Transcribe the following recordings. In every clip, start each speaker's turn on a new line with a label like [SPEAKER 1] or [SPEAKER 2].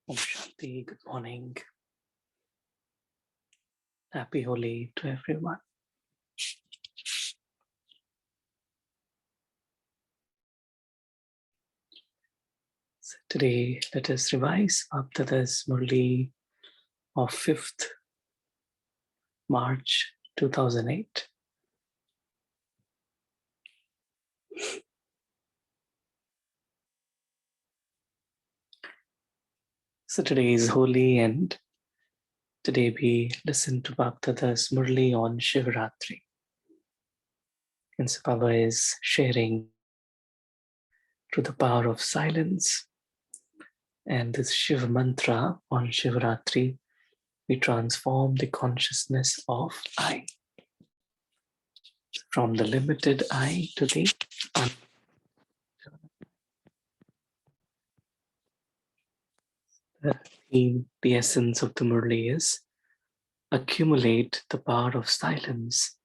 [SPEAKER 1] Om Shanti, good morning. Happy Holi to everyone. So today, let us revise Bhaptada's Murli of 5th March 2008. So today is Holi, and today we listen to Bhaptada's Murli on Shivratri. And so Baba is sharing through the power of silence and this Shiv Mantra on Shivratri, we transform the consciousness of I. From the limited I to the the essence of the Murli is accumulate the power of silence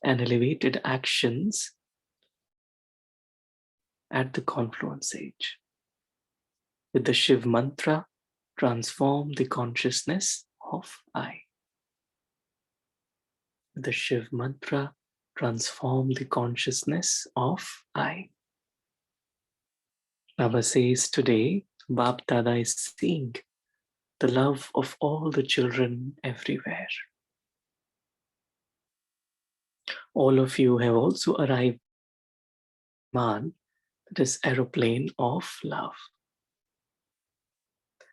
[SPEAKER 1] and elevated actions at the confluence age. With the Shiv Mantra, transform the consciousness of I. With the Shiv Mantra, transform the consciousness of I. Baba says today, Bap Dada is seeing the love of all the children everywhere. All of you have also arrived at this aeroplane of love.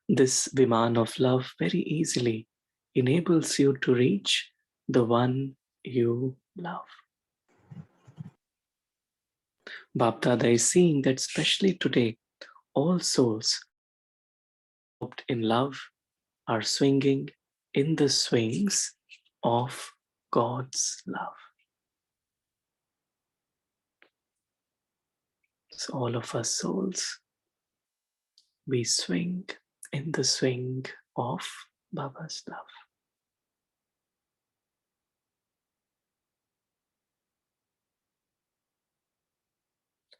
[SPEAKER 1] This Viman of love very easily enables you to reach the one you love. Bapdada is seeing that especially today, all souls in love are swinging in the swings of God's love. So all of us souls, we swing in the swing of Baba's love.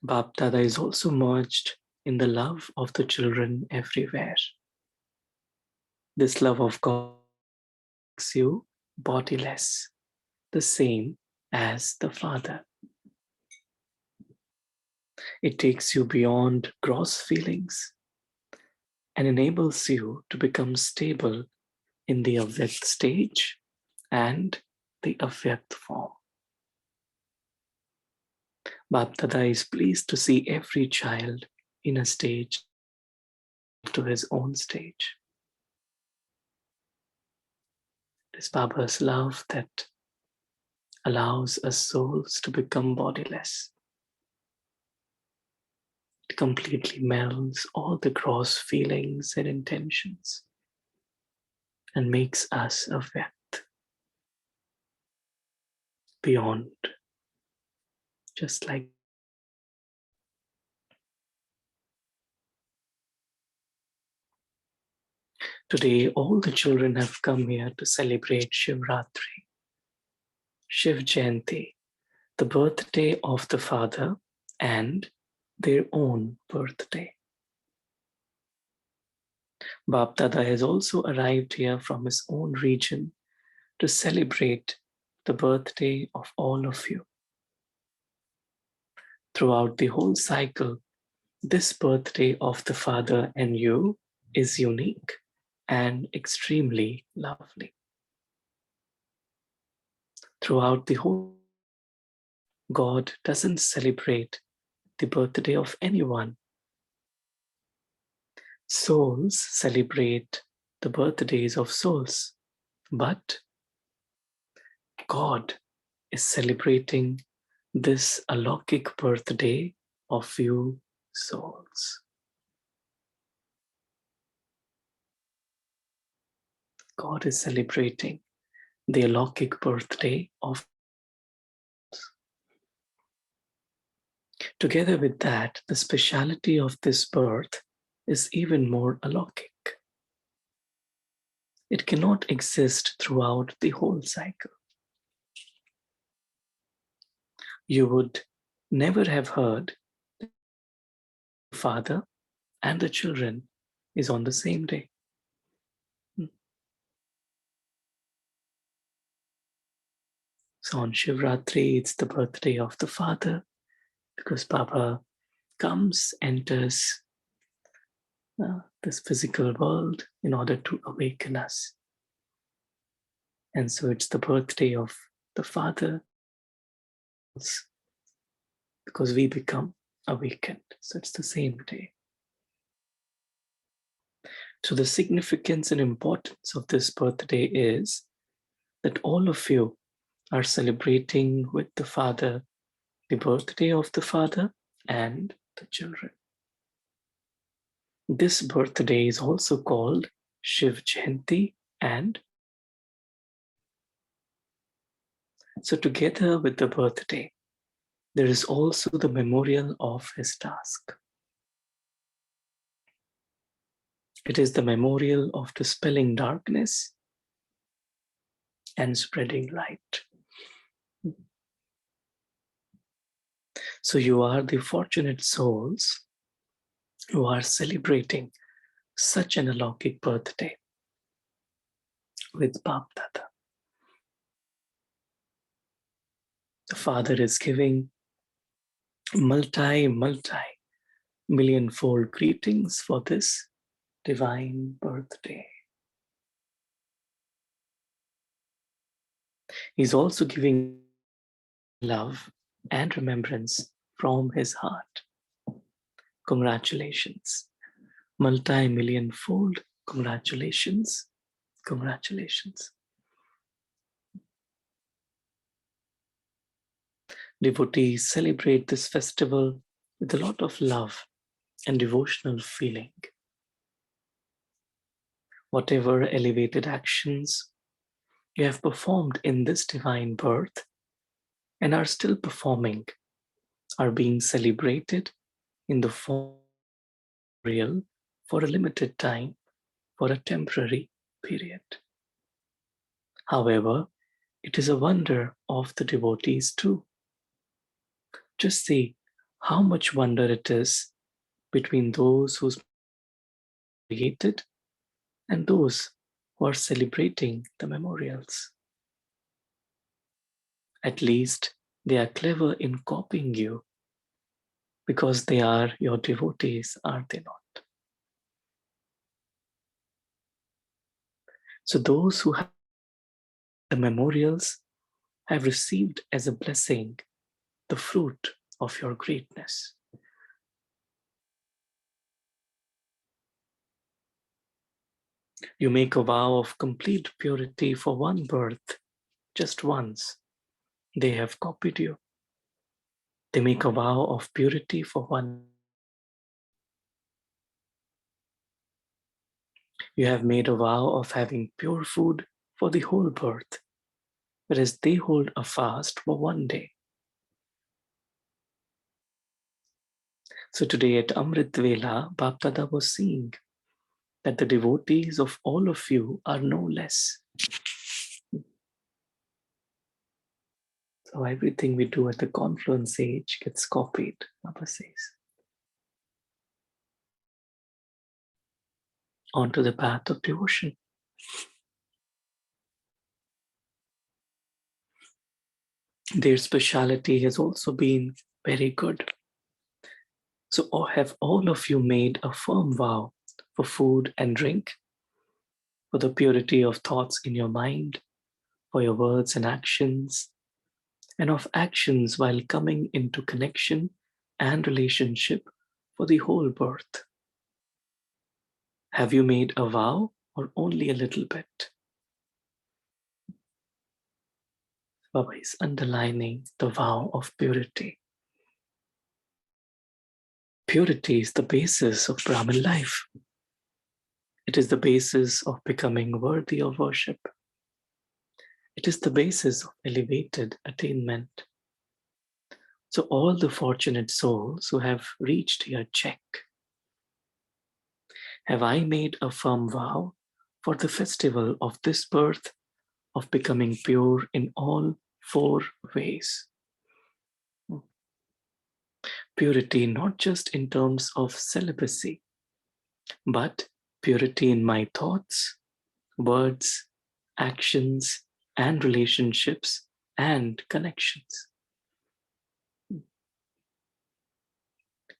[SPEAKER 1] Bap Dada is also merged in the love of the children everywhere. This love of God makes you bodiless, the same as the Father. It takes you beyond gross feelings and enables you to become stable in the Avyakt stage and the Avyakt form. Bap Dada is pleased to see every child in a stage to his own stage. It is Baba's love that allows us souls to become bodiless. It completely melts all the gross feelings and intentions and makes us Avyakt, beyond, just like today, all the children have come here to celebrate Shivratri, Shiv Jayanti, the birthday of the Father and their own birthday. Bap Dada has also arrived here from his own region to celebrate the birthday of all of you. Throughout the whole cycle, this birthday of the Father and you is unique and extremely lovely. Throughout the whole, God doesn't celebrate the birthday of anyone. Souls celebrate the birthdays of souls, but God is celebrating this alokik birthday of you souls. God is celebrating the alokik birthday of. Together with that, the speciality of this birth is even more alokik. It cannot exist throughout the whole cycle. You would never have heard the father and the children is on the same day. So on Shivratri, it's the birthday of the Father, because Baba comes, enters this physical world in order to awaken us. And so it's the birthday of the Father, because we become awakened. So it's the same day. So the significance and importance of this birthday is that all of you are celebrating with the Father the birthday of the Father and the children. This birthday is also called Shiv Jayanti, and so together with the birthday, there is also the memorial of his task. It is the memorial of dispelling darkness and spreading light. So you are the fortunate souls who are celebrating such an alaukic birthday with Bap Dada. The Father is giving multi-millionfold greetings for this divine birthday. He's also giving love and remembrance from his heart. Congratulations. Multi-millionfold congratulations. Congratulations. Devotees celebrate this festival with a lot of love and devotional feeling. Whatever elevated actions you have performed in this divine birth and are still performing are being celebrated in the form of real for a limited time, for a temporary period. However, it is a wonder of the devotees too. Just see how much wonder it is between those who created and those who are celebrating the memorials. At least they are clever in copying you, because they are your devotees, are they not? So those who have the memorials have received as a blessing the fruit of your greatness. You make a vow of complete purity for one birth, just once. They have copied you. They make a vow of purity for one. You have made a vow of having pure food for the whole birth, whereas they hold a fast for one day. So today at Amrit Vela, Bapdada was seeing that the devotees of all of you are no less. So everything we do at the confluence age gets copied, Baba says, onto the path of devotion. Their speciality has also been very good. So have all of you made a firm vow for food and drink, for the purity of thoughts in your mind, for your words and actions, and of actions while coming into connection and relationship for the whole birth? Have you made a vow or only a little bit? Baba is underlining the vow of purity. Purity is the basis of Brahmin life. It is the basis of becoming worthy of worship. It is the basis of elevated attainment. So all the fortunate souls who have reached here, check. Have I made a firm vow for the festival of this birth of becoming pure in all four ways? Purity not just in terms of celibacy, but purity in my thoughts, words, actions, and relationships and connections.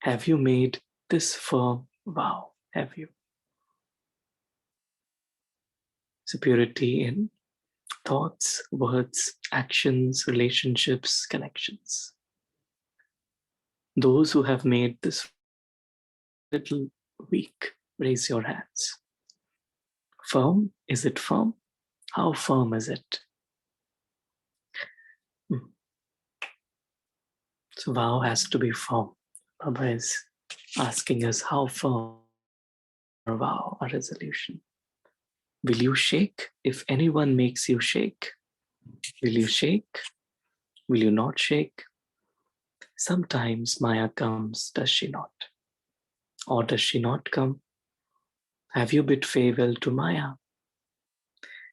[SPEAKER 1] Have you made this firm vow? Have you? So purity in thoughts, words, actions, relationships, connections. Those who have made this little weak, raise your hands. Firm? Is it firm? How firm is it? So vow has to be firm. Baba is asking us how firm our vow, our resolution. Will you shake if anyone makes you shake? Will you shake? Will you not shake? Sometimes Maya comes, does she not? Or does she not come? Have you bid farewell to Maya?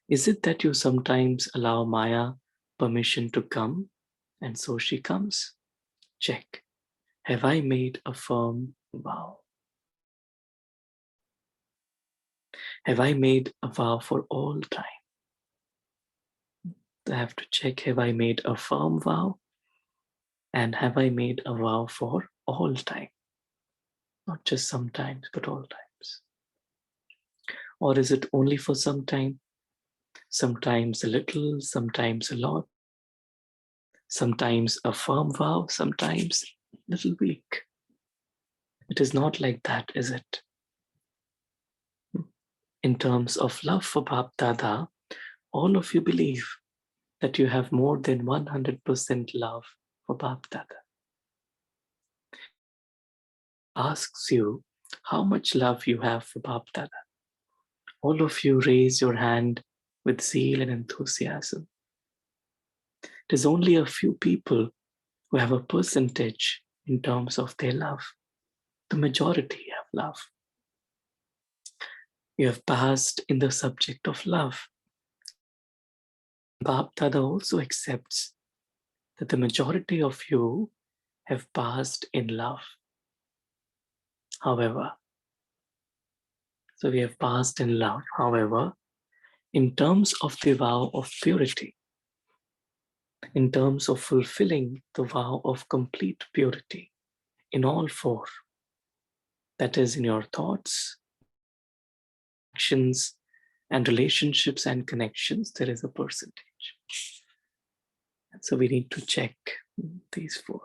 [SPEAKER 1] Is it that you sometimes allow Maya permission to come and so she comes? Check. Have I made a firm vow? Have I made a vow for all time? I have to check, have I made a firm vow? And have I made a vow for all time? Not just sometimes, but all times. Or is it only for some time? Sometimes a little, sometimes a lot. Sometimes a firm vow, sometimes a little weak. It is not like that, is it? In terms of love for Bap Dada, all of you believe that you have more than 100% love for Bap Dada. Asks you how much love you have for Bap Dada. All of you raise your hand with zeal and enthusiasm. It is only a few people who have a percentage in terms of their love. The majority have love. You have passed in the subject of love. Bap Dada also accepts that the majority of you have passed in love. However, so we have passed in love. However, in terms of the vow of purity, in terms of fulfilling the vow of complete purity in all four, that is in your thoughts, actions, and relationships and connections, there is a percentage. And so we need to check these four.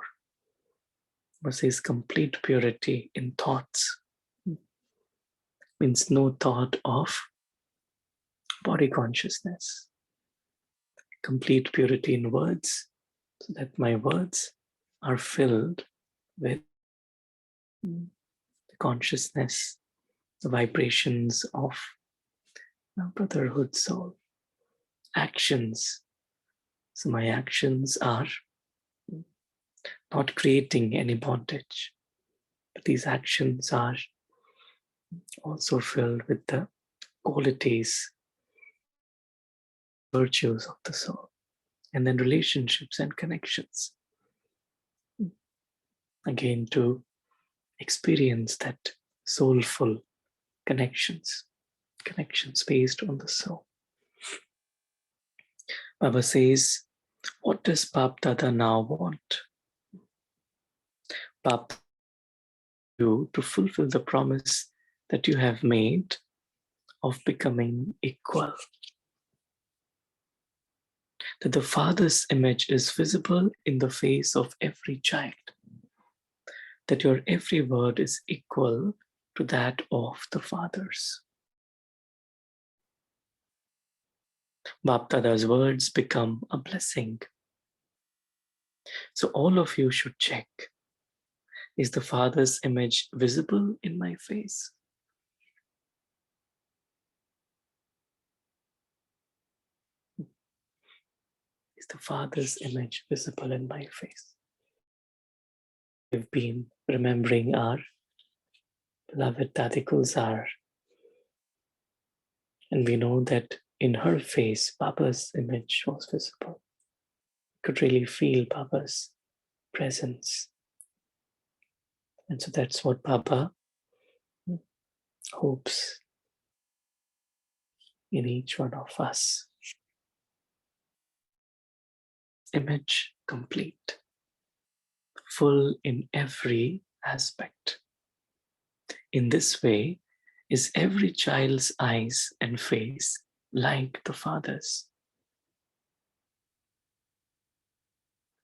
[SPEAKER 1] Versus complete purity in thoughts means no thought of body consciousness. Complete purity in words, so that my words are filled with the consciousness, the vibrations of brotherhood soul. Actions, so my actions are not creating any bondage, but these actions are also filled with the qualities, virtues of the soul. And then relationships and connections. Again, to experience that soulful connections based on the soul. Baba says, what does Bap Dada now want? Bap you to fulfill the promise that you have made of becoming equal. That the Father's image is visible in the face of every child. That your every word is equal to that of the Father's. Bap Dada's words become a blessing. So all of you should check, is the Father's image visible in my face? Is the Father's image visible in my face? We've been remembering our beloved Dadi Gulzar, and we know that in her face, Baba's image was visible. Could really feel Baba's presence. And so that's what Baba hopes in each one of us. image complete, full in every aspect. In this way, is every child's eyes and face like the Father's?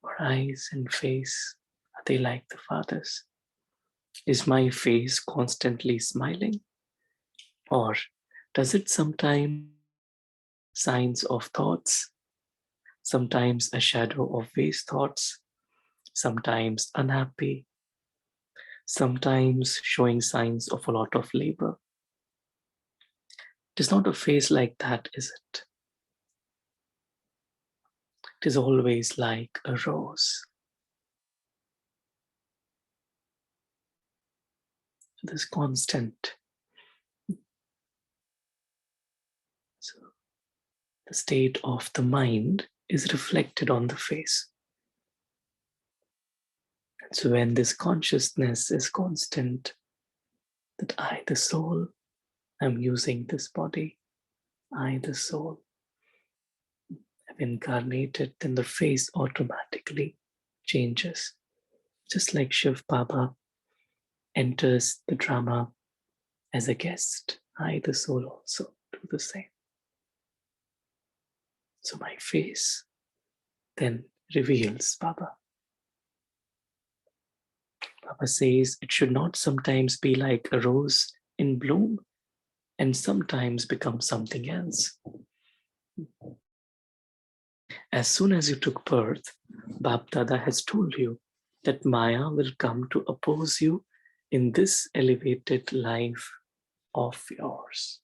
[SPEAKER 1] Our eyes and face, are they like the Father's? Is my face constantly smiling? Or does it sometimes signs of thoughts, sometimes a shadow of waste thoughts, sometimes unhappy, sometimes showing signs of a lot of labor? It is not a face like that, is it? It is always like a rose. This constant. So the state of the mind is reflected on the face. And so when this consciousness is constant, that I, the soul, am using this body, I, the soul, have incarnated, then the face automatically changes. Just like Shiv Baba enters the drama as a guest, I, the soul, also do the same. So my face then reveals Baba. Baba says it should not sometimes be like a rose in bloom and sometimes become something else. As soon as you took birth, Bab Dada has told you that Maya will come to oppose you in this elevated life of yours.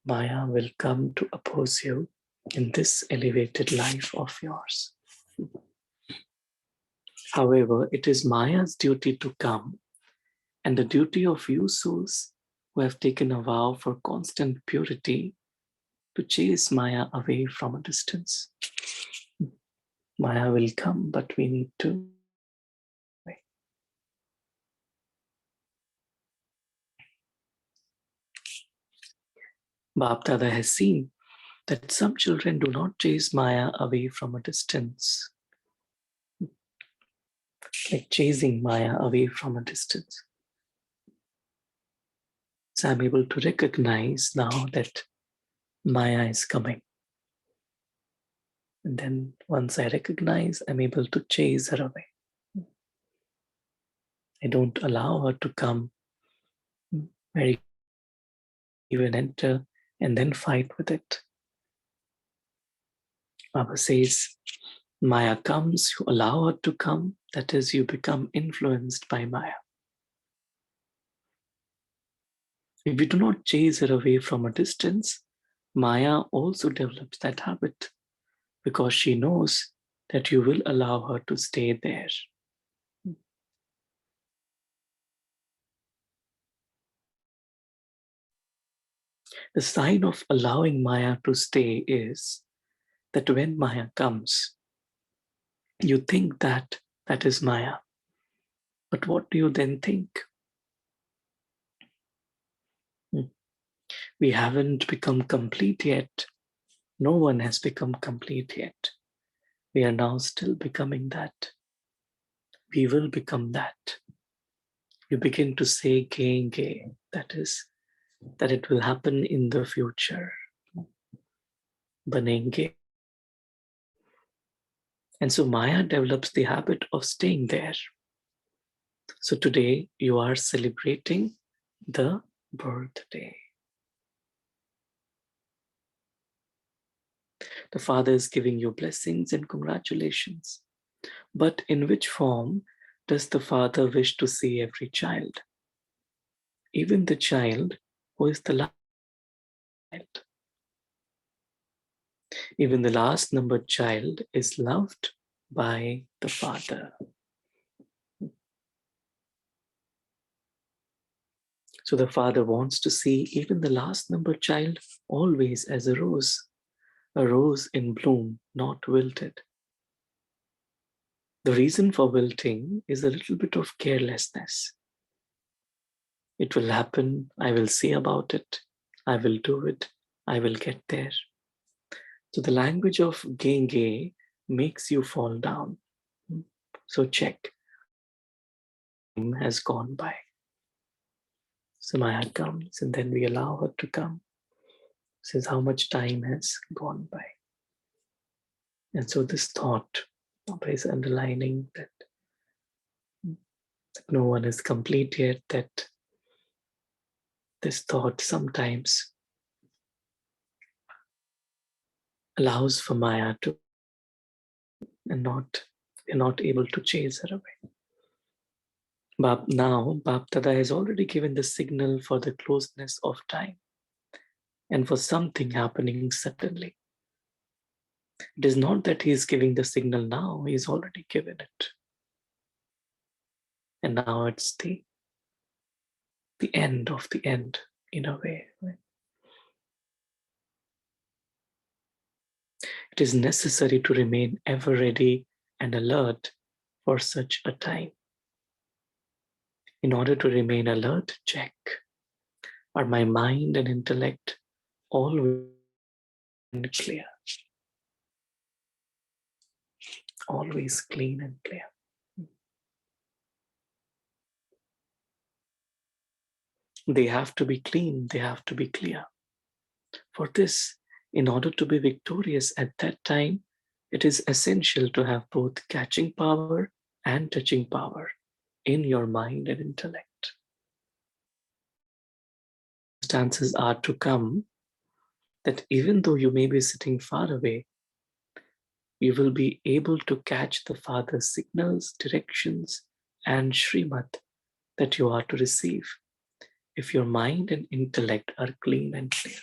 [SPEAKER 1] Maya will come to oppose you in this elevated life of yours. However, it is Maya's duty to come, and the duty of you souls who have taken a vow for constant purity to chase Maya away from a distance. Maya will come, but we need to wait. Bap Dada has seen that some children do not chase Maya away from a distance, like chasing Maya away from a distance. So I'm able to recognize now that Maya is coming. And then once I recognize, I'm able to chase her away. I don't allow her to come where even enter and then fight with it. Baba says, Maya comes, you allow her to come, that is, you become influenced by Maya. If we do not chase her away from a distance, Maya also develops that habit because she knows that you will allow her to stay there. The sign of allowing Maya to stay is that when Maya comes, you think that that is Maya. But what do you then think? We haven't become complete yet. No one has become complete yet. We are now still becoming that. We will become that. You begin to say genge, that is, that it will happen in the future. Banenge. And so Maya develops the habit of staying there. So today you are celebrating the birthday. The Father is giving you blessings and congratulations. But in which form does the Father wish to see every child? Even the child who is the last child. Even the last numbered child is loved by the Father. So the Father wants to see even the last numbered child always as a rose in bloom, not wilted. The reason for wilting is a little bit of carelessness. It will happen, I will see about it, I will do it, I will get there. So the language of genge makes you fall down. So check, time has gone by. Samaya comes and then we allow her to come. Says how much time has gone by. And so this thought is underlining that no one is complete yet, that this thought sometimes allows for Maya to, and we're not able to chase her away. Now, Baptada has already given the signal for the closeness of time and for something happening suddenly. It is not that he is giving the signal now, he has already given it. And now it's the end of the end, in a way. Right? It is necessary to remain ever ready and alert for such a time. In order to remain alert, check. Are my mind and intellect always clear? Always clean and clear. They have to be clean, they have to be clear. For this, in order to be victorious at that time, it is essential to have both catching power and touching power in your mind and intellect. Circumstances are to come that even though you may be sitting far away, you will be able to catch the Father's signals, directions, and Srimad that you are to receive if your mind and intellect are clean and clear.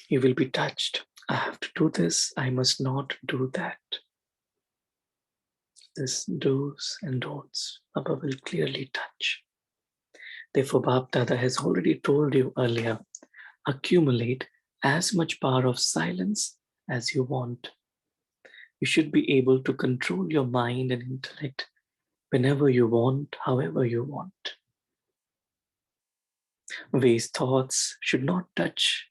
[SPEAKER 1] You will be touched. I have to do this, I must not do that. This do's and don'ts, Baba will clearly touch. Therefore, Bab Dada has already told you earlier, accumulate as much power of silence as you want. You should be able to control your mind and intellect whenever you want, however you want. Waste thoughts should not touch.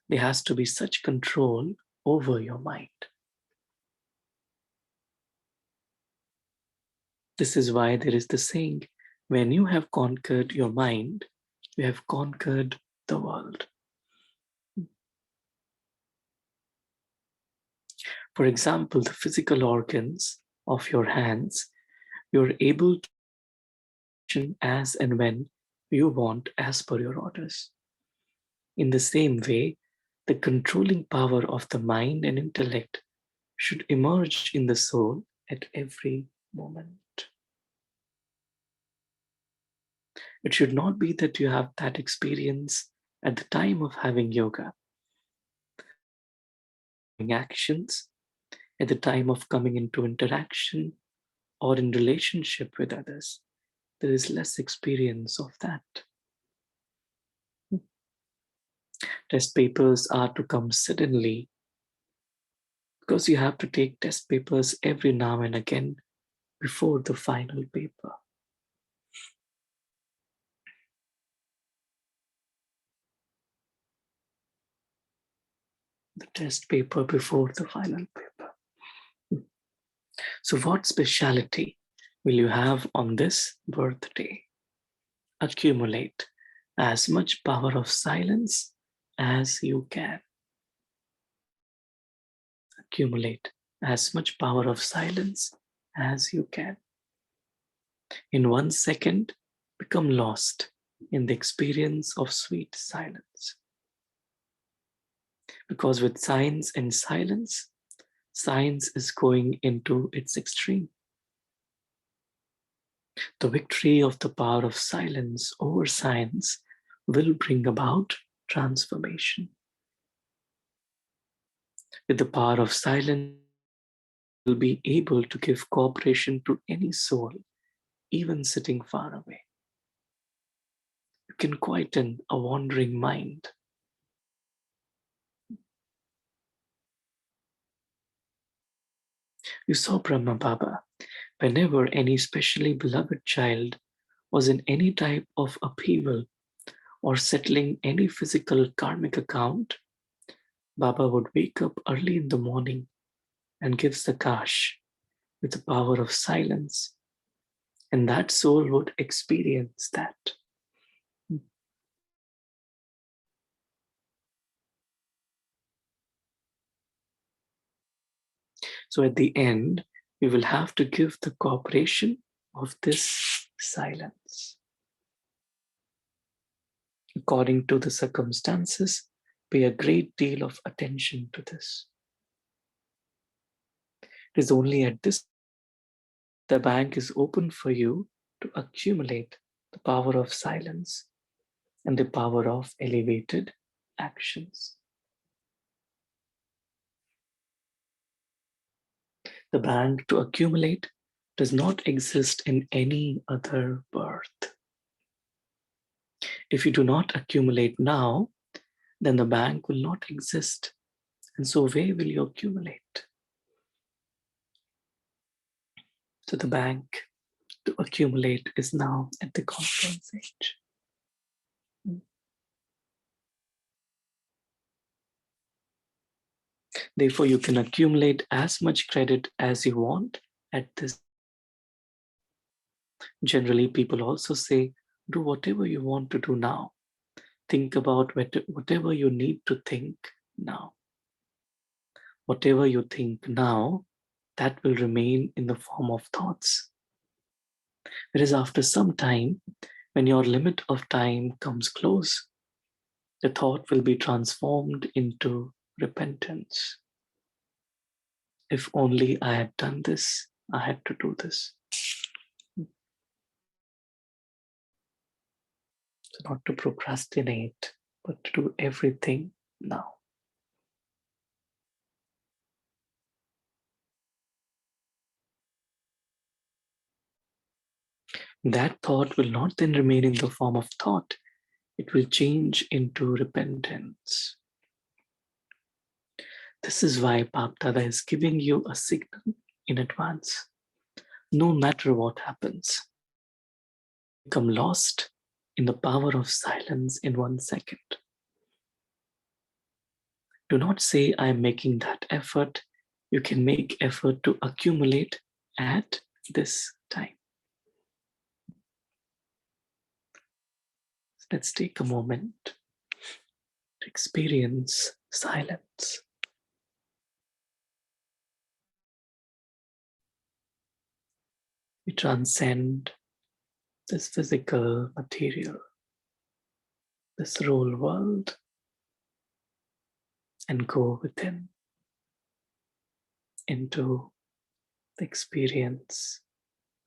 [SPEAKER 1] There has to be such control over your mind. This is why there is the saying, when you have conquered your mind, you have conquered the world. For example, the physical organs of your hands, you're able to function as and when you want as per your orders. In the same way, the controlling power of the mind and intellect should emerge in the soul at every moment. It should not be that you have that experience at the time of having yoga, actions, at the time of coming into interaction or in relationship with others. There is less experience of that. Test papers are to come suddenly because you have to take test papers every now and again before the final paper. The test paper before the final paper. So what speciality will you have on this birthday? Accumulate as much power of silence as you can. Accumulate as much power of silence as you can. In 1 second, become lost in the experience of sweet silence. Because with science and silence, science is going into its extreme. The victory of the power of silence over science will bring about transformation. With the power of silence, you will be able to give cooperation to any soul, even sitting far away. You can quieten a wandering mind. You saw Brahma Baba. Whenever any specially beloved child was in any type of upheaval or settling any physical karmic account, Baba would wake up early in the morning and give Sakash with the power of silence, and that soul would experience that. So at the end, we will have to give the cooperation of this silence. According to the circumstances, pay a great deal of attention to this. It is only at this the bank is open for you to accumulate the power of silence and the power of elevated actions. The bank to accumulate does not exist in any other birth. If you do not accumulate now, then the bank will not exist. And so where will you accumulate? So the bank to accumulate is now at the confluence age. Therefore, you can accumulate as much credit as you want at this. Generally, people also say, do whatever you want to do now. Think about whatever you need to think now. Whatever you think now, that will remain in the form of thoughts. Whereas after some time, when your limit of time comes close, the thought will be transformed into repentance. If only I had done this, I had to do this. So not to procrastinate, but to do everything now. That thought will not then remain in the form of thought. It will change into repentance. This is why Bapdada is giving you a signal in advance. No matter what happens, become lost in the power of silence in 1 second. Do not say, I'm making that effort. You can make effort to accumulate at this time. Let's take a moment to experience silence. We transcend this physical material, this real world, and go within into the experience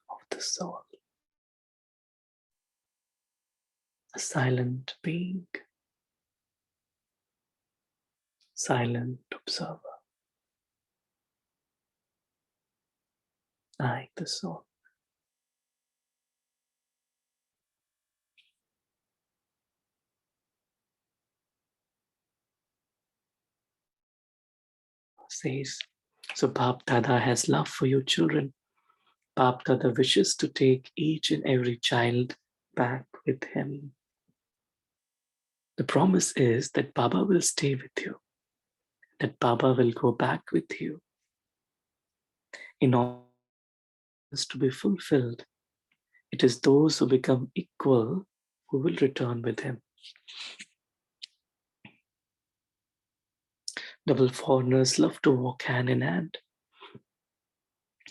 [SPEAKER 1] of the soul. A silent being, silent observer. I, the soul. Says, so Bap Dada has love for your children. Bap Dada wishes to take each and every child back with him. The promise is that Baba will stay with you, that Baba will go back with you. In order to be fulfilled, it is those who become equal who will return with him. Double foreigners love to walk hand in hand.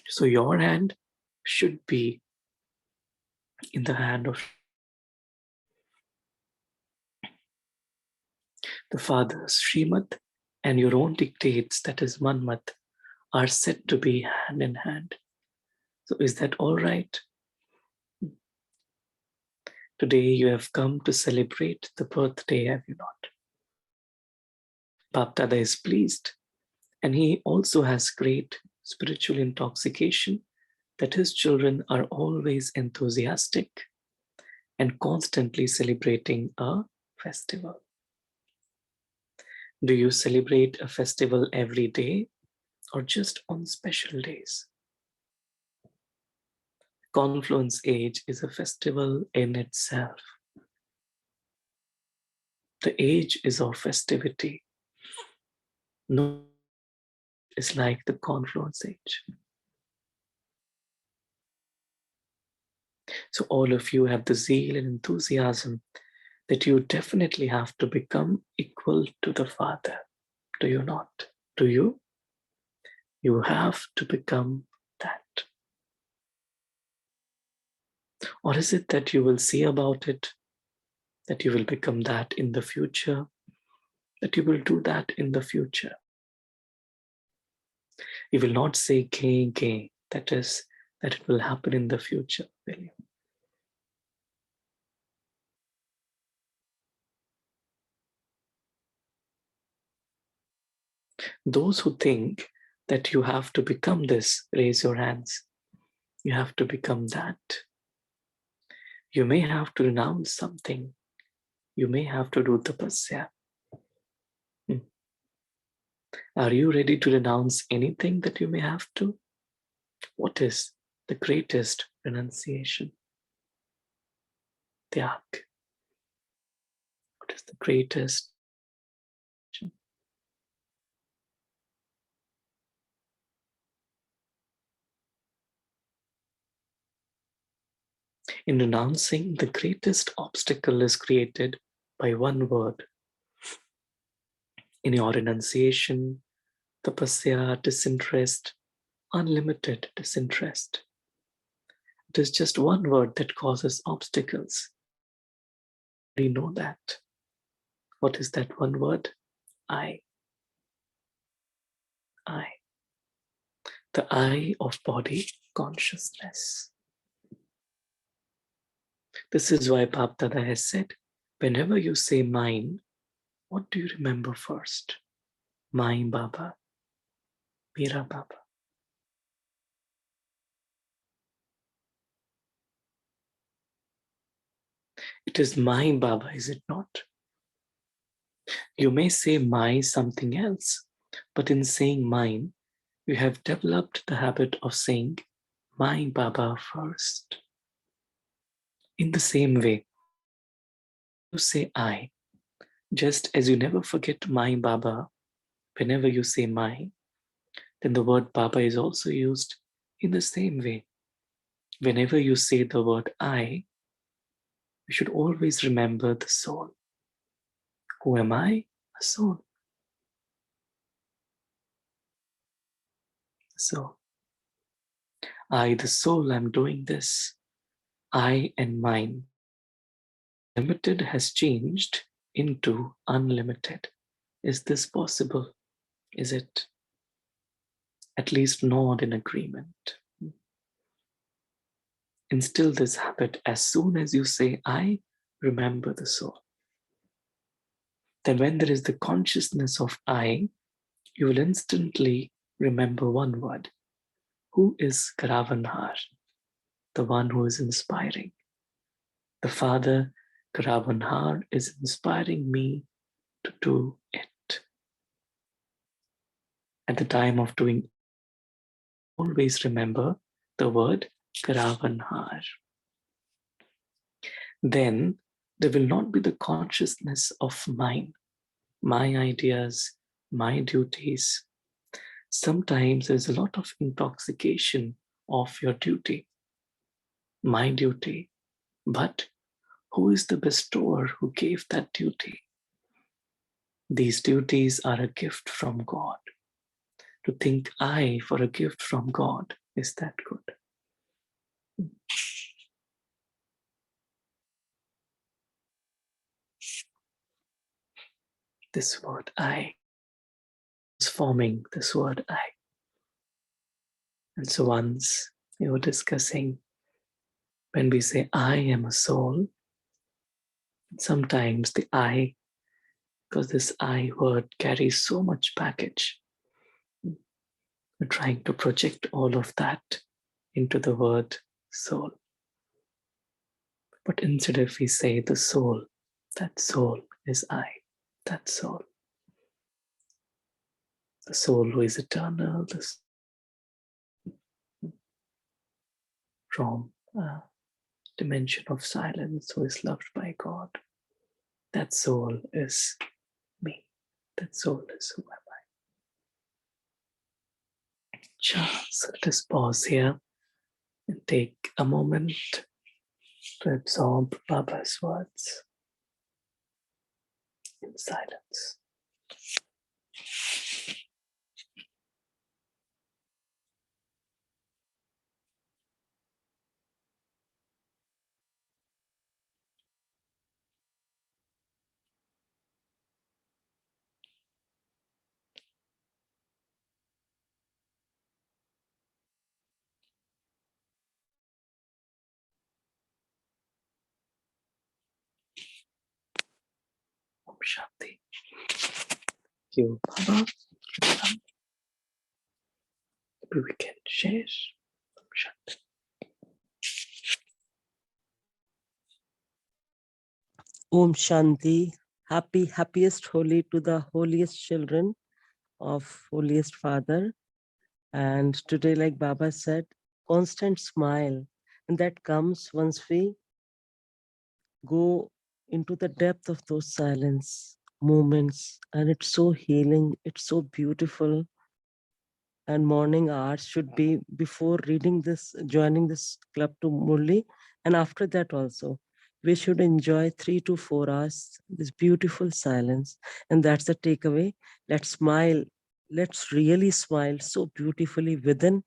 [SPEAKER 1] So your hand should be in the hand of the Father's Srimad, and your own dictates, that is Manmat, are said to be hand in hand. So is that all right? Today you have come to celebrate the birthday, have you not? Bap Dada is pleased, and he also has great spiritual intoxication that his children are always enthusiastic and constantly celebrating a festival. Do you celebrate a festival every day, or just on special days. Confluence age is a festival in itself. The age is of festivity. No is like the confluence age. So all of you have the zeal and enthusiasm that you definitely have to become equal to the Father. Do you not? Do you? You have to become that. Or is it that you will see about it, that you will become that in the future, that you will do that in the future? You will not say gay, that is, that it will happen in the future, will you? Those who think that you have to become this, raise your hands. You have to become that. You may have to renounce something. You may have to do tapasya. Are you ready to renounce anything that you may have to? What is the greatest renunciation? Tyag. What is the greatest? In renouncing, the greatest obstacle is created by one word. In your renunciation, tapasya, disinterest, unlimited disinterest. It is just one word that causes obstacles. We know that. What is that one word? I. I. The I of body consciousness. This is why Bapdada has said, whenever you say mine, what do you remember first? My Baba, Mera Baba. It is my Baba, is it not? You may say my something else, but in saying mine, you have developed the habit of saying my Baba first. In the same way, you say I, just as you never forget my Baba, whenever you say my, then the word Baba is also used in the same way. Whenever you say the word I, you should always remember the soul. Who am I? A soul. So, I, the soul, am doing this. I and mine. Limited has changed into unlimited. Is this possible? Is it? At least nod in agreement. Instill this habit as soon as you say, I remember the soul. Then when there is the consciousness of I, you will instantly remember one word. Who is Karavanhar? The one who is inspiring. The Father, Karavanhar, is inspiring me to do it. At the time of doing, always remember the word Karavanhar. Then there will not be the consciousness of mine, my ideas, my duties. Sometimes there's a lot of intoxication of your duty, my duty. But who is the bestower who gave that duty? These duties are a gift from God. To think I for a gift from God, is that good? This word I is forming this word I. And so once we were discussing, when we say I am a soul, sometimes the I, because this I word carries so much baggage, we're trying to project all of that into the word soul. But instead, if we say the soul, that soul is I, that soul. the soul who is eternal, the soul who is born from a dimension of silence, who is loved by God. That soul is me. That soul is who am I. So let us pause here and take a moment to absorb Baba's words in silence. Om Shanti. Thank you, Baba. Maybe we can share. Om Shanti.
[SPEAKER 2] Om Shanti. Happiest holy to the holiest children of holiest Father. And today, like Baba said, constant smile. And that comes once we go into the depth of those silence moments. And it's so healing. It's so beautiful. And morning hours should be before reading this, joining this club to Murli. And after that also, we should enjoy 3 to 4 hours, this beautiful silence. And that's the takeaway. Let's smile. Let's really smile so beautifully within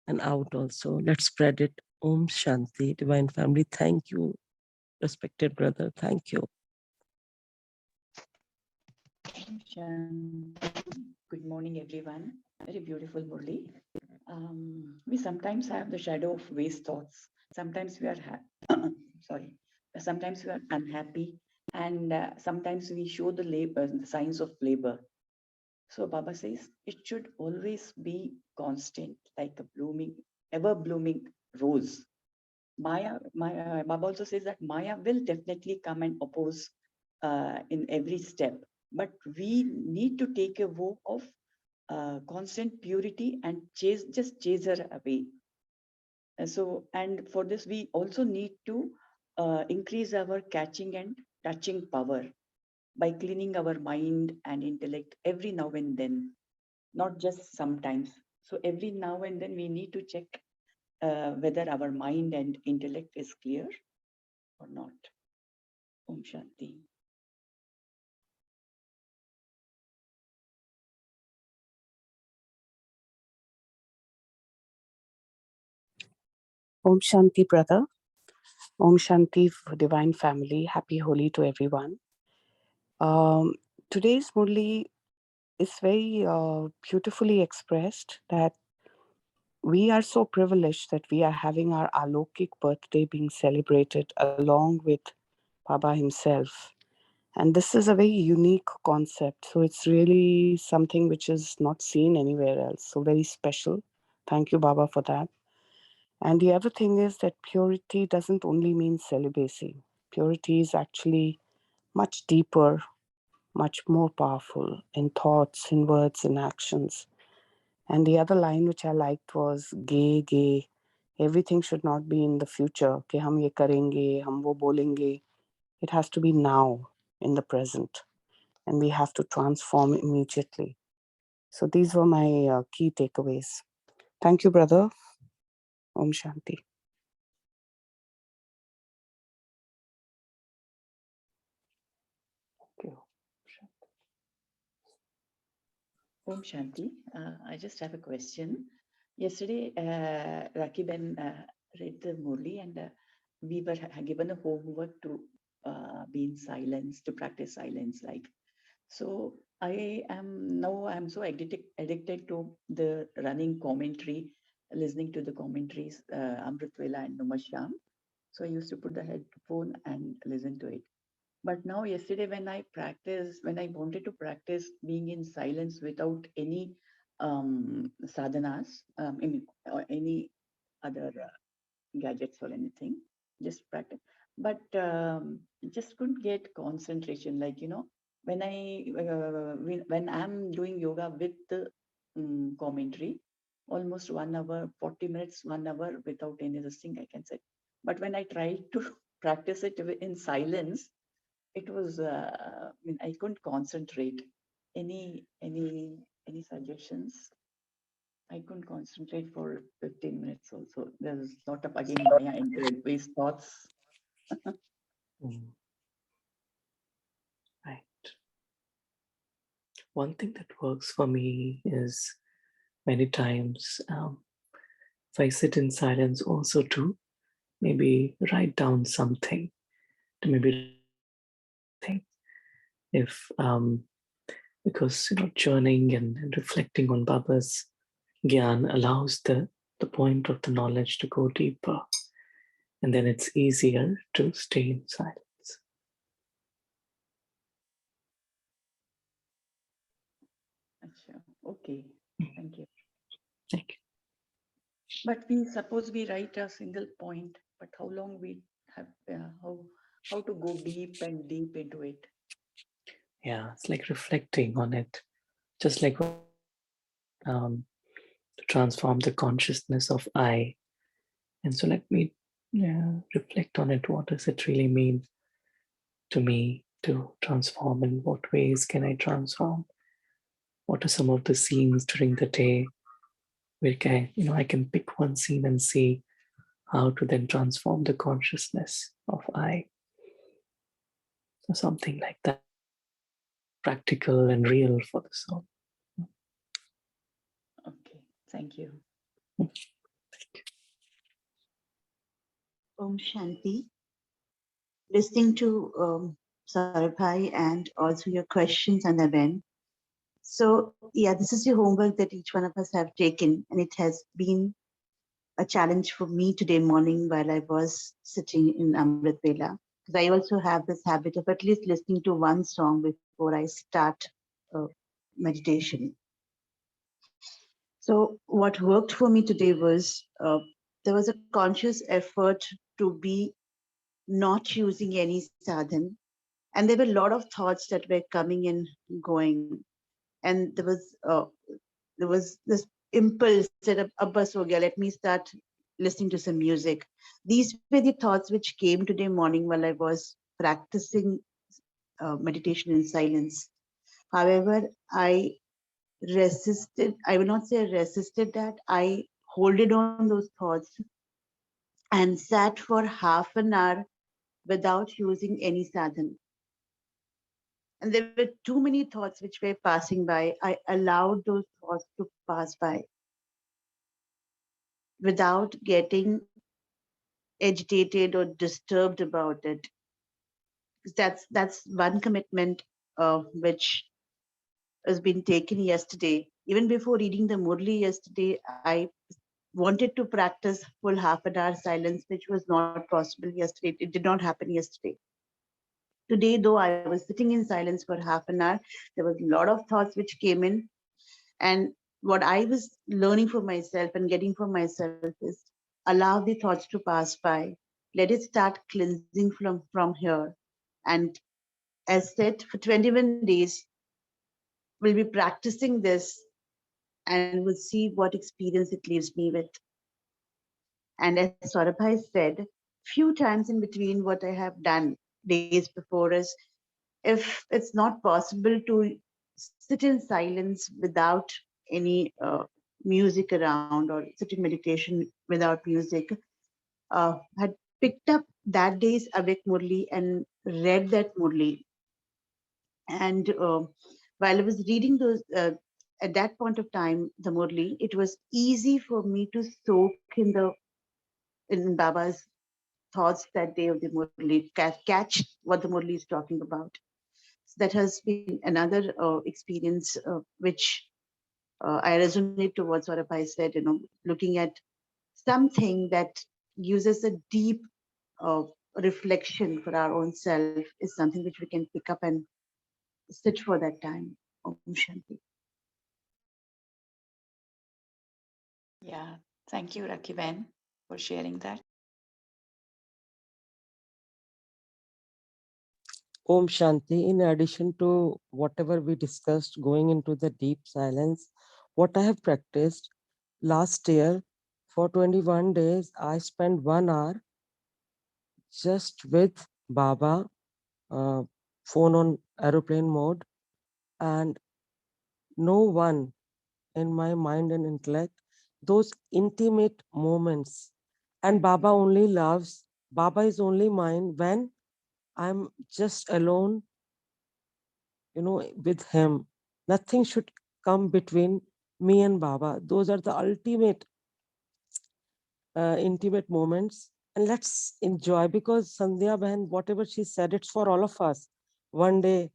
[SPEAKER 2] and out also. Let's spread it. Om Shanti, Divine Family. Thank you, respected brother. Thank you.
[SPEAKER 3] Good morning, everyone. Very beautiful, Murli. We sometimes have the shadow of waste thoughts. Sometimes we are sorry. Sometimes we are unhappy, and sometimes we show the labor, the signs of labor. So Baba says it should always be constant, like a blooming, ever blooming rose. Baba also says that Maya will definitely come and oppose in every step, but we need to take a vow of constant purity and just chase her away. And for this, we also need to increase our catching and touching power by cleaning our mind and intellect every now and then, not just sometimes. So every now and then we need to check whether our mind and intellect is clear or not. Om Shanti.
[SPEAKER 4] Om Shanti, brother. Om Shanti, Divine Family. Happy Holi to everyone. Today's Murli is very beautifully expressed that we are so privileged that we are having our Alokik birthday being celebrated along with Baba himself. And this is a very unique concept. So it's really something which is not seen anywhere else. So very special. Thank you, Baba, for that. And the other thing is that purity doesn't only mean celibacy. Purity is actually much deeper, much more powerful in thoughts, in words, in actions. And the other line which I liked was gay, gay. Everything should not be in the future. कि हम ये करेंगे, हम वो बोलेंगे. It has to be now, in the present. And we have to transform immediately. So these were my key takeaways. Thank you, brother. Om Shanti.
[SPEAKER 1] Thank you.
[SPEAKER 3] Om Shanti. I just have a question. Yesterday, Rakib read the Murli, and we were given a homework to be in silence, to practice silence. So, I'm so addicted to the running commentary, listening to the commentaries, Amritvela and Numasham. So I used to put the headphone and listen to it. But now, yesterday, when I wanted to practice being in silence without any sadhanas, or any other gadgets or anything, just practice. But just couldn't get concentration. when when I'm doing yoga with the commentary, almost 1 hour, 40 minutes, 1 hour without any other thing I can say. But when I tried to practice it in silence, it was I couldn't concentrate. Any suggestions? I couldn't concentrate for 15 minutes also. There's a lot of again Maya entered, waste thoughts.
[SPEAKER 1] Mm. Right. One thing that works for me is many times if I sit in silence also to maybe write down something, to maybe think if because churning and reflecting on Baba's Gyan allows the point of the knowledge to go deeper, and then it's easier to stay in silence.
[SPEAKER 3] Okay, thank you.
[SPEAKER 1] Thank you.
[SPEAKER 3] But we suppose we write a single point, but how long we have, how to go deep and deep into it?
[SPEAKER 1] Yeah, it's like reflecting on it, just like to transform the consciousness of I. And so let me reflect on it. What does it really mean to me to transform? In what ways can I transform? What are some of the scenes during the day where I can pick one scene and see how to then transform the consciousness of I, or something like that, practical and real for the soul.
[SPEAKER 3] Okay, thank you.
[SPEAKER 5] Om Shanti. Listening to Sarabhai and also your questions and event. So yeah, this is your homework that each one of us have taken, and it has been a challenge for me today morning while I was sitting in Amrit Vela. Because I also have this habit of at least listening to one song before I start meditation. So what worked for me today was there was a conscious effort to be not using any sadhan, and there were a lot of thoughts that were coming and going, and there was this impulse that Abbas ho gaya, let me start listening to some music. These were the thoughts which came today morning while I was practicing meditation in silence. However, I resisted, I will not say resisted that, I holded on those thoughts and sat for half an hour without using any sadhan. And there were too many thoughts which were passing by. I allowed those thoughts to pass by without getting agitated or disturbed about it. That's one commitment which has been taken yesterday. Even before reading the Murli yesterday, I wanted to practice full half an hour silence, which was not possible yesterday. It did not happen yesterday. Today, though, I was sitting in silence for half an hour. There was a lot of thoughts which came in. And what I was learning for myself and getting for myself is allow the thoughts to pass by. Let it start cleansing from here. And as said, for 21 days, we'll be practicing this and we'll see what experience it leaves me with. And as Saurabhai said, few times in between what I have done days before is, if it's not possible to sit in silence without any music around or sit in meditation without music, had picked up that day's Avik Murli and read that Murli. And while I was reading those, at that point of time, the Murli, it was easy for me to soak in Baba's thoughts that day of the Murli, catch what the Murli is talking about. So that has been another experience which I resonate to what Saurabhai said, looking at something that gives us a deep reflection for our own self is something which we can pick up and sit for that time. Om Shanti.
[SPEAKER 3] Yeah, thank you, Rakiben, for sharing that.
[SPEAKER 2] Om Shanti. In addition to whatever we discussed, going into the deep silence, what I have practiced last year for 21 days, I spent 1 hour just with Baba, phone on aeroplane mode, and no one in my mind and intellect, those intimate moments. And Baba only loves, Baba is only mine when I'm just alone, with him. Nothing should come between me and Baba. Those are the ultimate intimate moments. And let's enjoy, because Sandhya Bahan, whatever she said, it's for all of us. One day,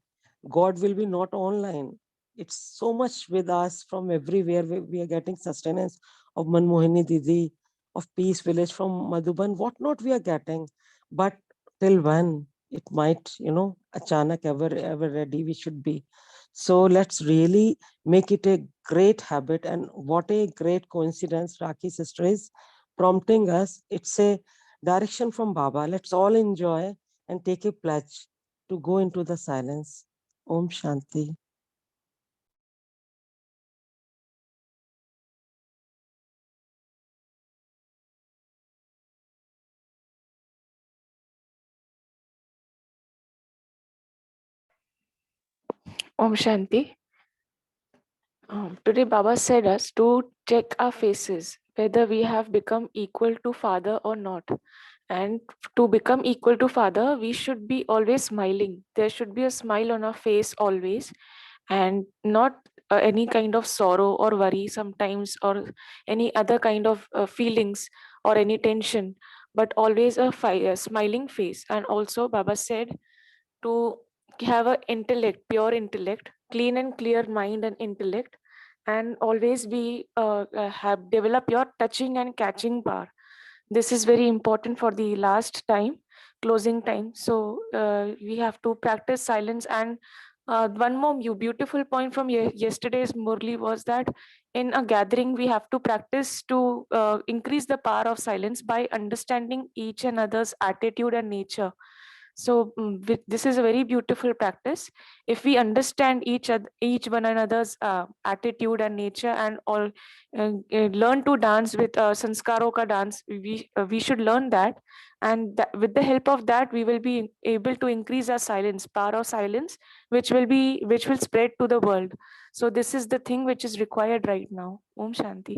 [SPEAKER 2] God will be not online. It's so much with us from everywhere. We are getting sustenance of Manmohini Didi, of Peace Village from Madhuban, what not we are getting. But till when it might, achanak ever ready we should be. So let's really make it a great habit. And what a great coincidence, Rakhi sister is prompting us. It's a direction from Baba. Let's all enjoy and take a pledge to go into the silence. Om Shanti.
[SPEAKER 6] Om Shanti. Today, Baba said us to check our faces, whether we have become equal to Father or not. And to become equal to Father, we should be always smiling. There should be a smile on our face always, and not any kind of sorrow or worry sometimes, or any other kind of feelings or any tension, but always a smiling face. And also, Baba said to have a intellect, pure intellect, clean and clear mind and intellect, and always be have develop your touching and catching power. This is very important for the last time, closing time. So we have to practice silence. And one more beautiful point from yesterday's Murli was that in a gathering we have to practice to increase the power of silence by understanding each another's attitude and nature. So this is a very beautiful practice. If we understand each one another's attitude and nature, and all learn to dance with sanskaro ka dance, we should learn that. And with the help of that, we will be able to increase our silence, power of silence, which will spread to the world. So this is the thing which is required right now. Om Shanti.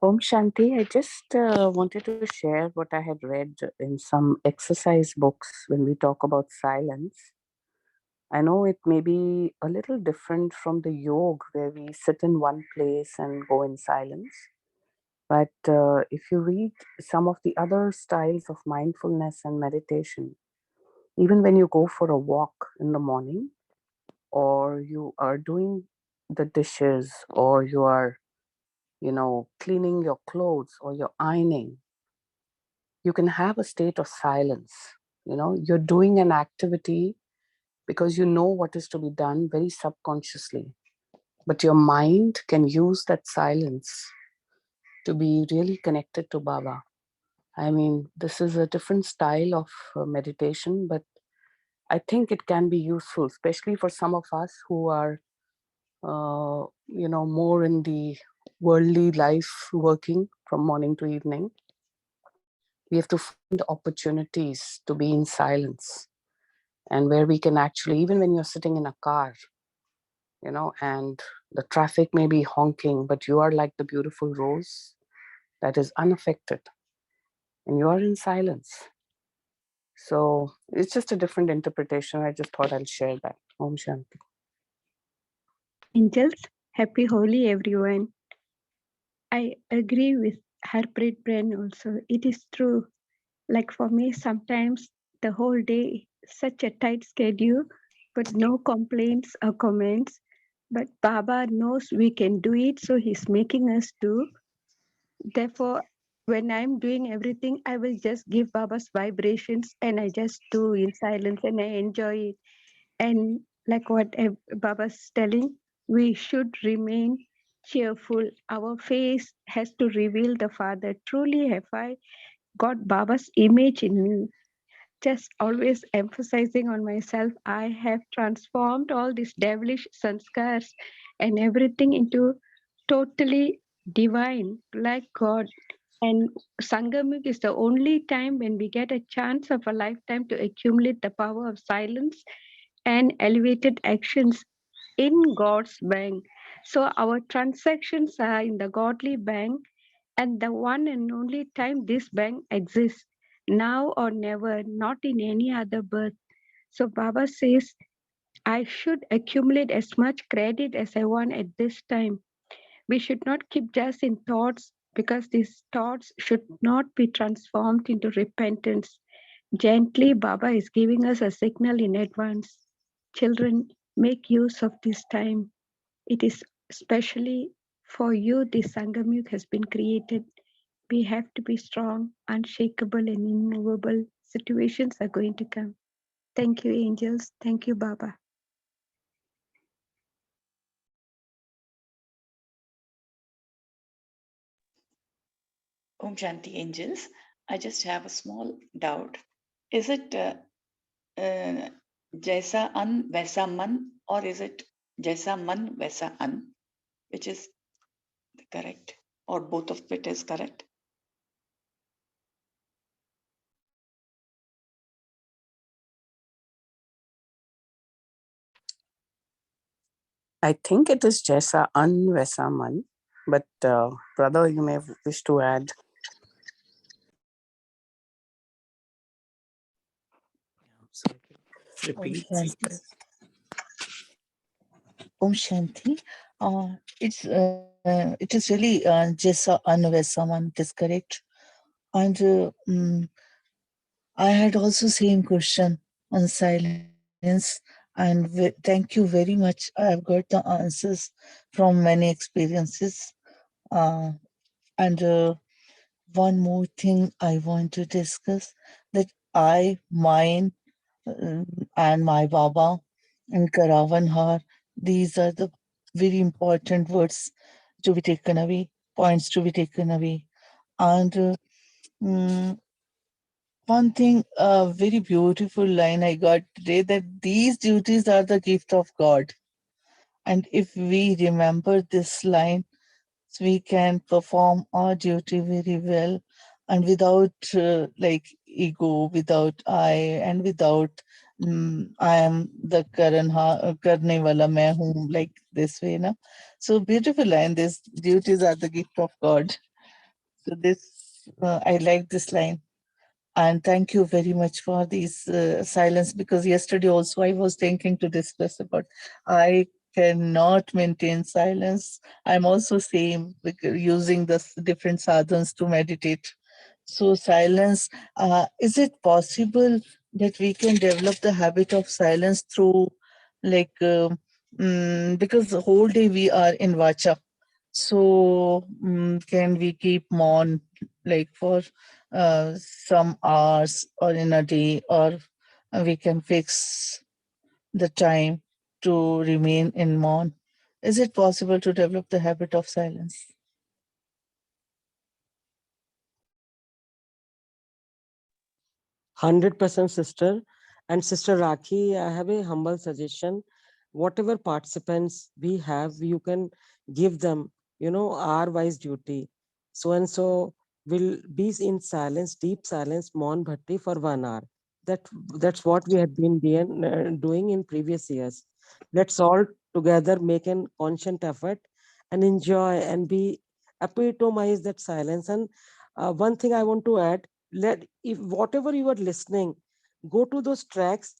[SPEAKER 4] Om Shanti, I just wanted to share what I had read in some exercise books when we talk about silence. I know it may be a little different from the yoga where we sit in one place and go in silence. But if you read some of the other styles of mindfulness and meditation, even when you go for a walk in the morning, or you are doing the dishes, or you are, cleaning your clothes or you're ironing, you can have a state of silence. You're doing an activity because you know what is to be done very subconsciously. But your mind can use that silence to be really connected to Baba. I mean, this is a different style of meditation, but I think it can be useful, especially for some of us who are, more in the worldly life, working from morning to evening. We have to find opportunities to be in silence, and where we can actually, even when you're sitting in a car, and the traffic may be honking, but you are like the beautiful rose that is unaffected and you are in silence. So it's just a different interpretation. I just thought I'll share that. Om Shanti.
[SPEAKER 7] Angels, happy Holi, everyone. I agree with Harpreet Bren also. It is true. Like for me, sometimes the whole day, such a tight schedule, but no complaints or comments. But Baba knows we can do it, so he's making us do. Therefore, when I'm doing everything, I will just give Baba's vibrations and I just do in silence and I enjoy it. And like what Baba's telling, we should remain cheerful. Our face has to reveal the Father. Truly have I got Baba's image in me. Just always emphasizing on myself, I have transformed all these devilish sanskars and everything into totally divine, like God. And Sangamik is the only time when we get a chance of a lifetime to accumulate the power of silence and elevated actions in God's bank. So our transactions are in the godly bank, and the one and only time this bank exists, now or never, not in any other birth. So Baba says, I should accumulate as much credit as I want at this time. We should not keep just in thoughts, because these thoughts should not be transformed into repentance. Gently, Baba is giving us a signal in advance. Children, make use of this time. It is specially for you this Sangamyug has been created. We have to be strong, unshakable, and immovable. Situations are going to come. Thank you, angels. Thank you, Baba.
[SPEAKER 3] Om Shanti angels. I just have a small doubt. Is it Jaisa An Vaisa Man, or is it Jaisa Man Vaisa An, which is correct, or both of it is correct?
[SPEAKER 4] I think it is Jaisa An Vaisa Man, but brother, you may wish to add.
[SPEAKER 1] So
[SPEAKER 8] Om
[SPEAKER 1] repeat.
[SPEAKER 8] Shanti. Om Shanti. It is really Jesa Anvasaman, it is correct. And I had also same question on silence. And thank you very much. I have got the answers from many experiences. Uh, and one more thing I want to discuss, that mine, and my Baba and Karavanhar, these are the very important words to be taken away, points to be taken away. And mm, one thing, a very beautiful line I got today, that these duties are the gift of God. And if we remember this line, we can perform our duty very well, and without like ego, without I, and without I am the karne wala main hoon, like this way, na. So beautiful line. This duties are the gift of God. So this I like this line. And thank you very much for these silence, because yesterday also I was thinking to discuss about, I cannot maintain silence. I'm also same using the different sadhans to meditate. So silence, is it possible that we can develop the habit of silence through like, because the whole day we are in vacha. So can we keep mon like for some hours or in a day, or we can fix the time to remain in mon? Is it possible to develop the habit of silence?
[SPEAKER 2] 100% sister. And Sister Rakhi, I have a humble suggestion. Whatever participants we have, you can give them, hour-wise duty. So and so will be in silence, deep silence, Maun Bhatti for 1 hour. That that's what we have been doing in previous years. Let's all together make an conscious effort and enjoy and be epitomize that silence. And one thing I want to add, let if whatever you are listening, go to those tracks,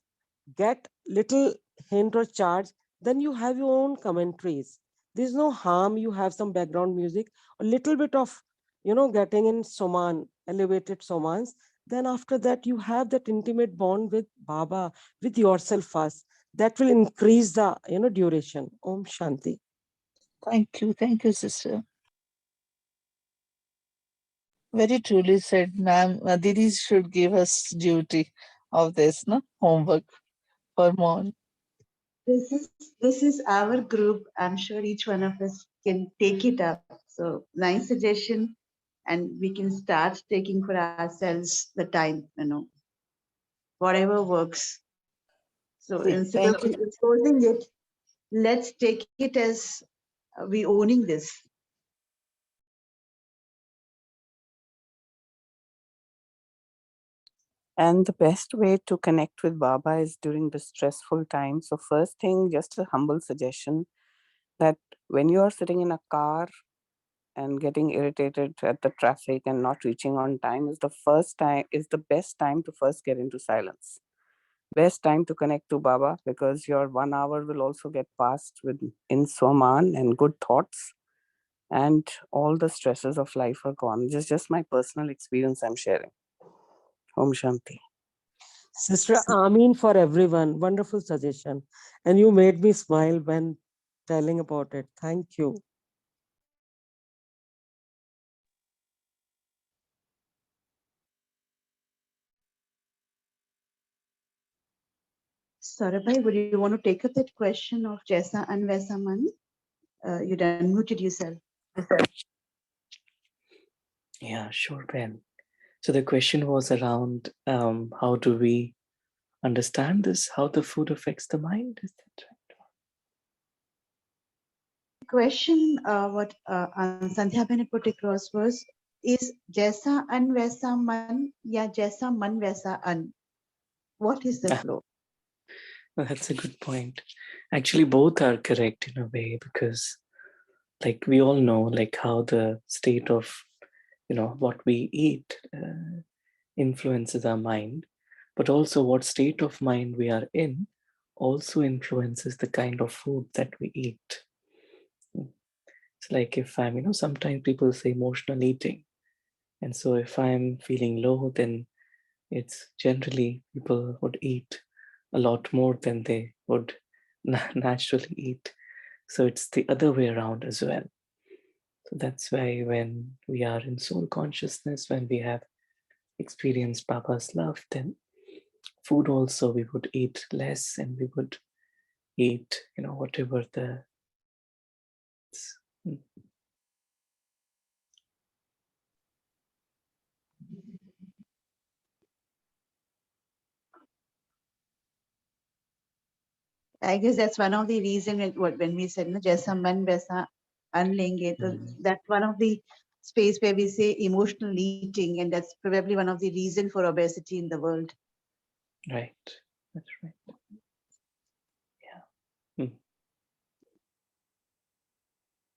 [SPEAKER 2] get little hint or charge, then you have your own commentaries. There's no harm, you have some background music, a little bit of getting in soman, elevated somans. Then after that you have that intimate bond with Baba, with yourself first. That will increase the duration. Om Shanti.
[SPEAKER 8] Thank you, sister. Very truly said, ma'am. Didi should give us duty of this, no? Homework for more.
[SPEAKER 5] This is our group. I'm sure each one of us can take it up. So nice suggestion, and we can start taking for ourselves the time, whatever works. So
[SPEAKER 8] See,
[SPEAKER 5] instead of
[SPEAKER 8] thank you.
[SPEAKER 5] imposing it, let's take it as we owning this.
[SPEAKER 4] And the best way to connect with Baba is during the stressful time. So, first thing, just a humble suggestion that when you are sitting in a car and getting irritated at the traffic and not reaching on time is the best time to first get into silence. Best time to connect to Baba, because your 1 hour will also get passed with in Soman and good thoughts, and all the stresses of life are gone. This is just my personal experience I'm sharing. Om Shanti.
[SPEAKER 2] Sister Amin for everyone. Wonderful suggestion. And you made me smile when telling about it. Thank you.
[SPEAKER 5] Saurabhai, would you want to take up that question of Jaisa and Vaisa Man? You unmuted yourself.
[SPEAKER 1] Yeah, sure, Ben. So the question was around how do we understand this, how the food affects the mind? Is that right?
[SPEAKER 5] Question what Sandhya Bhai put across was, is Jaisa an Vaisa Man ya Jaisa man Vaisa an? What is the flow?
[SPEAKER 1] Well, that's a good point. Actually, both are correct in a way, because like we all know like how the state of what we eat influences our mind, but also what state of mind we are in also influences the kind of food that we eat. It's like if I'm, sometimes people say emotional eating, and so if I'm feeling low, then it's generally people would eat a lot more than they would naturally eat. So it's the other way around as well. So that's why when we are in soul consciousness, when we have experienced Baba's love, then food also we would eat less, and we would eat, whatever the.
[SPEAKER 5] I guess that's one of the reasons when we said no, Jaisa man Vaisa an lenge. That's one of the space where we say emotional eating, and that's probably one of the reason for obesity in the world.
[SPEAKER 1] Right. That's right. Yeah.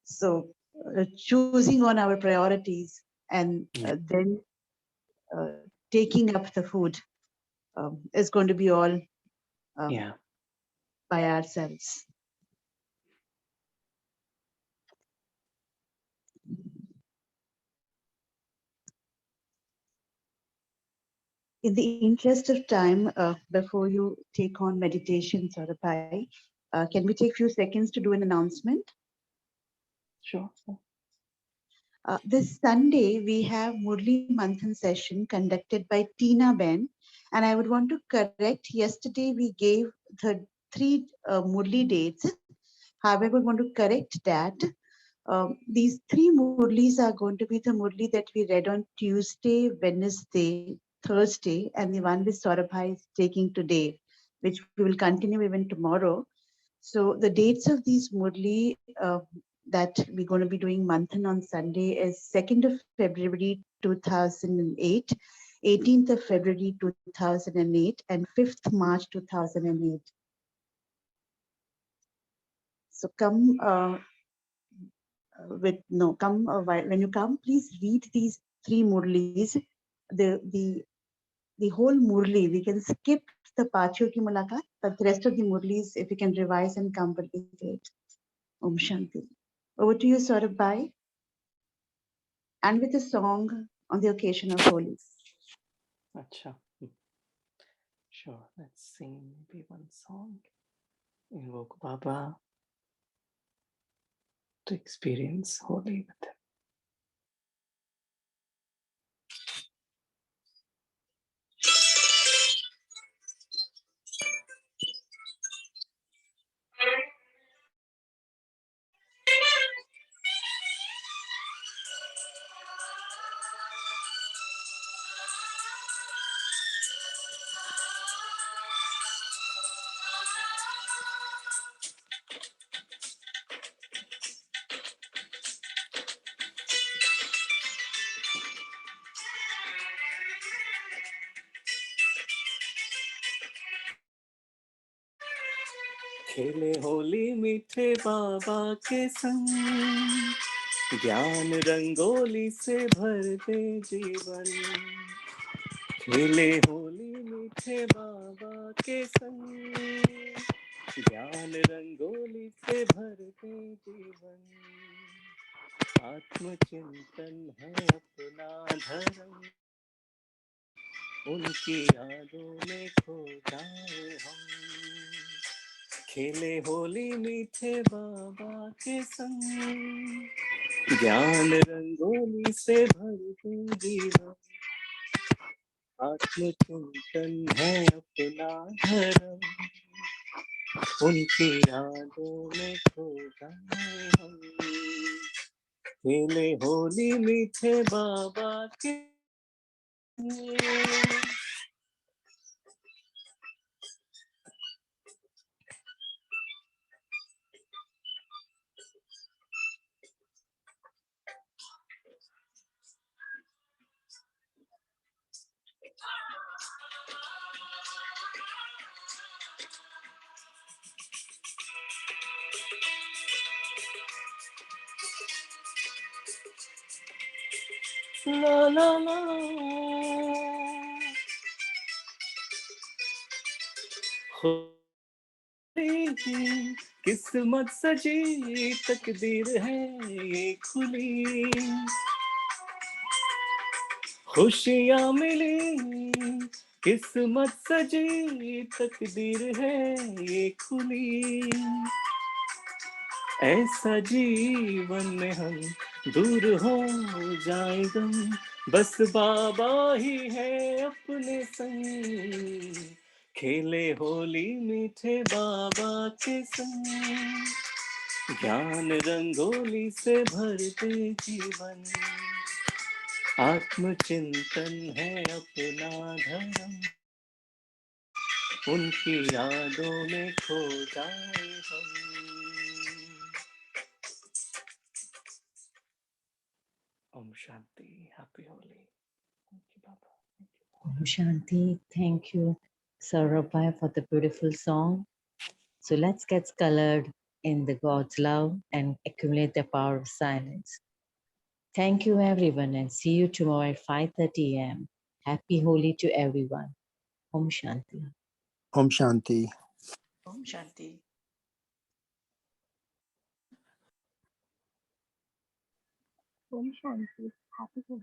[SPEAKER 5] So choosing on our priorities and then taking up the food is going to be all
[SPEAKER 1] Yeah.
[SPEAKER 5] by ourselves. In the interest of time, before you take on meditation, Saurabhai, can we take a few seconds to do an announcement?
[SPEAKER 1] Sure.
[SPEAKER 5] This Sunday, we have Murli Manthan session conducted by Tina Ben. And I would want to correct, yesterday we gave the 3 Murli dates. However, we want to correct that. These 3 Murlis are going to be the Murli that we read on Tuesday, Wednesday, Thursday, and the one with Saurabhai is taking today, which we will continue even tomorrow. So the dates of these Murli that we're going to be doing Manthan on Sunday is 2nd of February 2008, 18th of February 2008, and 5th March 2008. So come when you come, please read these 3 Murlis. The whole Murli, we can skip the Pacho ki Mulakat, but the rest of the Murlis, if you can revise and come, will be great. Om Shanti. Over to you, Saurabh Bhai, and with a song on the occasion of Holi.
[SPEAKER 1] Acha. Sure. Let's sing maybe one song. Invoke Baba to experience Holi with him. खेले होली मीठे बाबा के संग, ज्ञान रंगोली से भर दे जीवन। खेले होली मीठे बाबा के संग, ज्ञान रंगोली से भर दे जीवन। आत्मचिंतन है अपना धर्म, उनकी यादों में खो जाए हम। खेले होली मीठे बाबा के संग, ज्ञान रंगोली से भर दे जीवन। आत्मचिंतन है अपना धर्म, उनकी यादों में खो जाए हम। खेले होली मीठे बाबा के ला ला ला। किस्मत सजी तकदीर है ये खुली, खुशियाँ मिली किस्मत सजी तकदीर है ये खुली। ऐसा जीवन में हम दूर हो जाए गम, बस बाबा ही है अपने संग। खेले होली मीठे बाबा के संग, ज्ञान रंगोली से भर दे जीवन। आत्मचिंतन है अपना धर्म, उनकी यादों में खो जाए हम। Om Shanti. Happy Holi. Thank you, Baba.
[SPEAKER 9] Om Shanti. Thank you, Saurabhai, for the beautiful song. So let's get colored in the God's love and accumulate the power of silence. Thank you, everyone, and see you tomorrow at 5:30 a.m. Happy Holi to everyone. Om Shanti.
[SPEAKER 10] Om Shanti.
[SPEAKER 3] Om Shanti.
[SPEAKER 7] Om Shanti. Happy Holi.